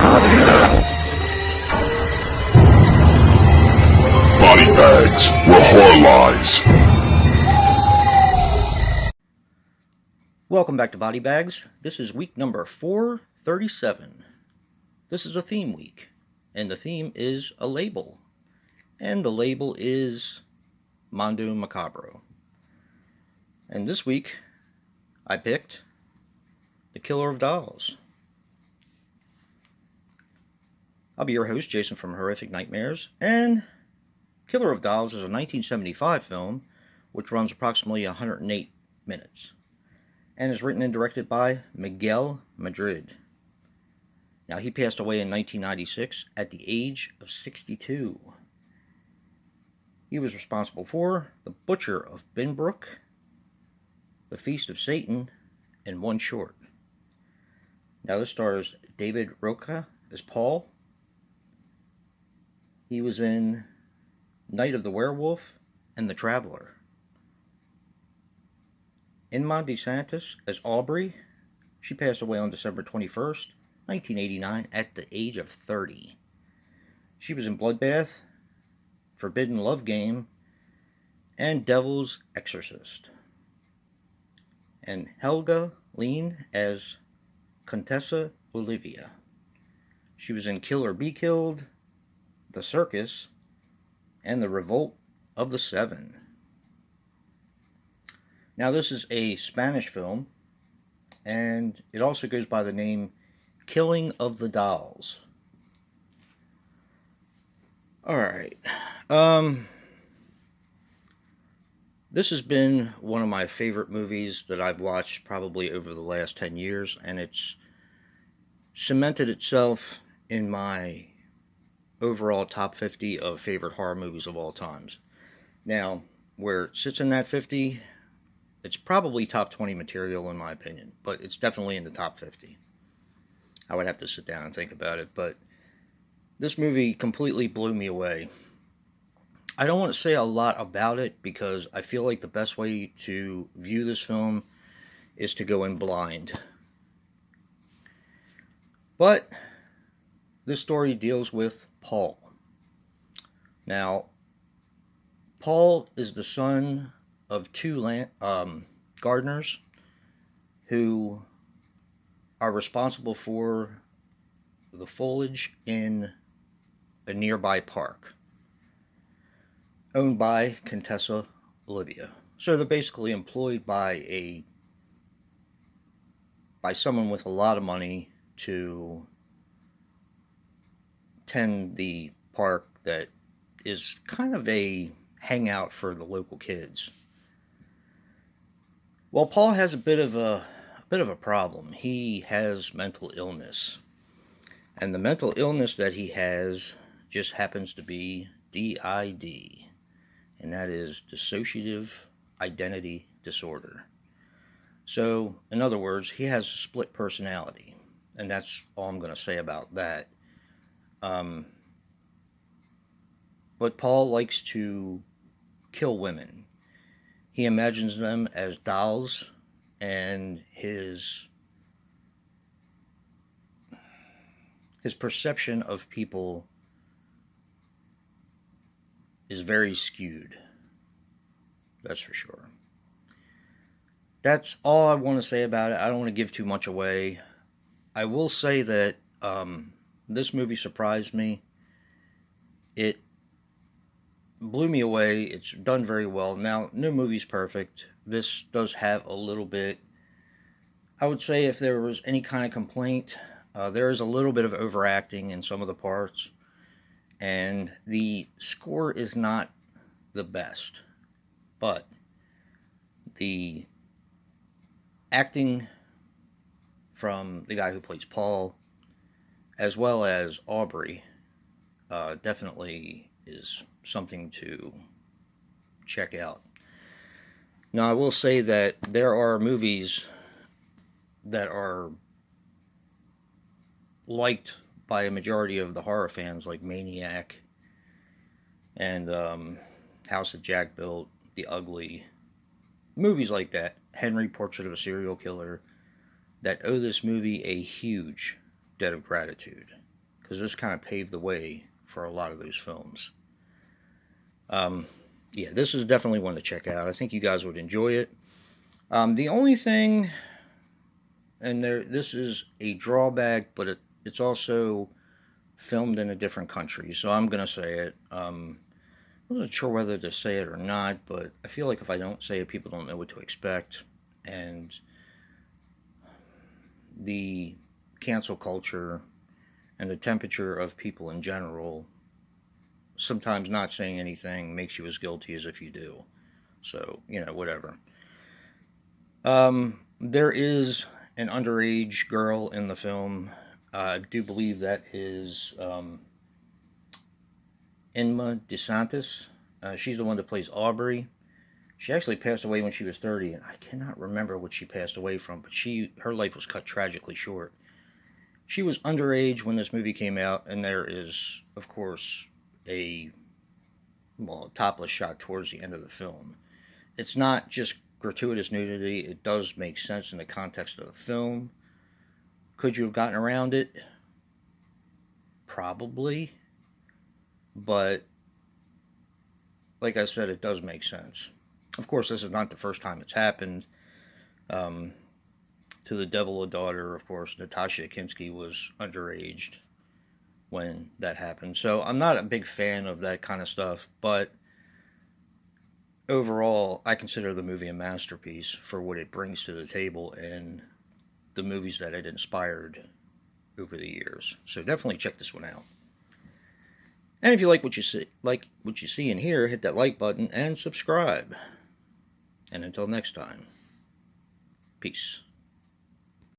Body bags where horror lies. Welcome back to Body Bags. This is week number 437. This is a theme week, and the theme is a label. And the label is Mondo Macabro. And this week, I picked The Killer of Dolls. I'll be your host, Jason from Horrific Nightmares, and Killer of Dolls is a 1975 film, which runs approximately 108 minutes, and is written and directed by Miguel Madrid. Now, he passed away in 1996 at the age of 62. He was responsible for The Butcher of Binbrook, The Feast of Satan, and one short. Now, this stars David Roca as Paul. He was in Night of the Werewolf and The Traveler. Inma DeSantis as Aubrey. She passed away on December 21st, 1989, at the age of 30. She was in Bloodbath, Forbidden Love Game, and Devil's Exorcist. And Helga Lean as Contessa Olivia. She was in Kill or Be Killed, The Circus, and The Revolt of the Seven. Now, this is a Spanish film, and it also goes by the name Killing of the Dolls. Alright. This has been one of my favorite movies that I've watched probably over the last 10 years, and it's cemented itself in my overall top 50 of favorite horror movies of all times. Now, where it sits in that 50, it's probably top 20 material in my opinion, but it's definitely in the top 50. I would have to sit down and think about it, but this movie completely blew me away. I don't want to say a lot about it because I feel like the best way to view this film is to go in blind. But this story deals with Paul. Now, Paul is the son of two gardeners who are responsible for the foliage in a nearby park owned by Contessa Olivia. So they're basically employed by someone with a lot of money to tend the park that is kind of a hangout for the local kids. Well, Paul has a bit of a problem. He has mental illness. And the mental illness that he has just happens to be DID. And that is dissociative identity disorder. So, in other words, he has a split personality. And that's all I'm going to say about that. But Paul likes to kill women. He imagines them as dolls, and his perception of people is very skewed. That's for sure. That's all I want to say about it. I don't want to give too much away. I will say that this movie surprised me. It blew me away. It's done very well. Now, no movie's perfect. This does have a little bit, I would say if there was any kind of complaint, there is a little bit of overacting in some of the parts. And the score is not the best. But the acting from the guy who plays Paul, as well as Aubrey, definitely is something to check out. Now, I will say that there are movies that are liked by a majority of the horror fans, like Maniac and House that Jack Built, The Ugly, movies like that, Henry, Portrait of a Serial Killer, that owe this movie a huge debt of gratitude. because this kind of paved the way for a lot of those films. Yeah, this is definitely one to check out. I think you guys would enjoy it. The only thing, and this is a drawback, but it's also filmed in a different country, so I'm gonna say it. I wasn't sure whether to say it or not, but I feel like if I don't say it, people don't know what to expect, and the cancel culture and the temperature of people in general, sometimes not saying anything makes you as guilty as if you do. So, whatever. There is an underage girl in the film. I do believe that is Inma DeSantis. She's the one that plays Aubrey. She actually passed away when she was 30, and I cannot remember what she passed away from, but her life was cut tragically short. She was underage when this movie came out, and there is, of course, a topless shot towards the end of the film. It's not just gratuitous nudity, it does make sense in the context of the film. Could you have gotten around it? Probably. But, like I said, it does make sense. Of course, this is not the first time it's happened. To the Devil a Daughter, of course, Natasha Kinski was underage when that happened. So I'm not a big fan of that kind of stuff, but overall, I consider the movie a masterpiece for what it brings to the table and the movies that it inspired over the years. So definitely check this one out. And if you like what you see and hear, hit that like button and subscribe. And until next time, peace.